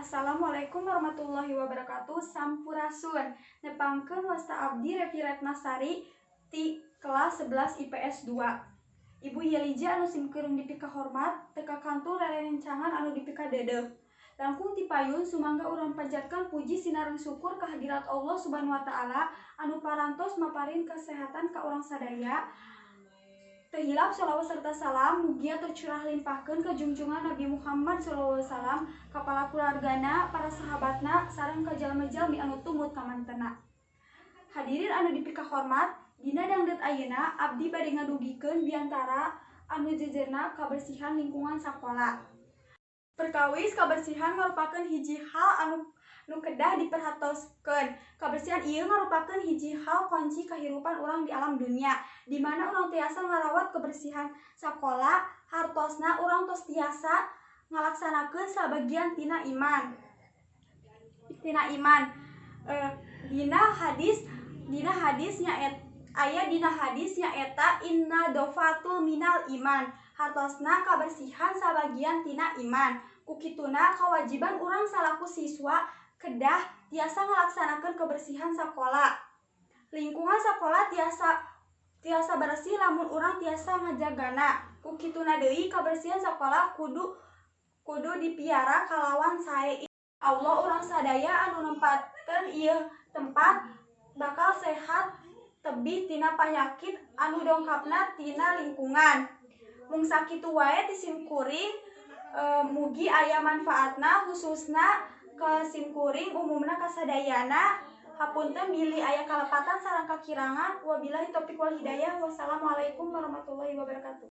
Assalamualaikum warahmatullahi wabarakatuh. Sampurasun. Nepangkeun wasta abdi Revi Retnasari ti kelas 11 IPS 2. Ibu Yelija anu simkuring dipika hormat, teka kantul rerencangan anu dipika dedeuh. Langkung ti payun sumangga urang panjatkeun puji sinareng syukur kehadirat Allah Subhanahu wa taala anu parantos maparin kesehatan ka urang sadaya. Teu hilap shalawat serta salam mugia tercurah limpahkeun ka junjungan Nabi Muhammad SAW, kapala keluargana, para sahabatna, sareng ka jalma-jalmi anu tumut ka mantena. Hadirin anu dipika hormat, dina dangdut ayeuna abdi bade ngadugikeun biantara anu jejerna kabersihan lingkungan sakola. Perkawis kabersihan ngarupakeun hiji hal anu kedah diperhatoskeun. Kabersihan ieu ngarupakeun hiji hal kunci kahirupan urang di alam dunia, di mana urang tiasa ngarawat kebersihan sakola, hartosna urang tos tiasa ngalaksanakeun sabagian tina iman. Dina hadis nyaeta inna dofatul minal iman. Hartosna kabersihan sabagian tina iman. Kukituna kawajiban urang salaku siswa kedah tiasa ngalaksanakeun kebersihan sakola. Lingkungan sakola tiasa bersih lamun urang tiasa ngajagana. Kukituna deui kabersihan sakola kudu dipiara kalawan sae. Allah urang sadaya anu nempatkeun ieu tempat bakal sehat tebih tina panyakit anu dongkapna tina lingkungan. Mung sakitu wae ti simkuring mugi aya manfaatna khususna ka simkuring umumna kasadayana. Hapunten bilih aya kalepatan sareng kakirangan. Wabillahi taufiq wal hidayah. Wassalamualaikum warahmatullahi wabarakatuh.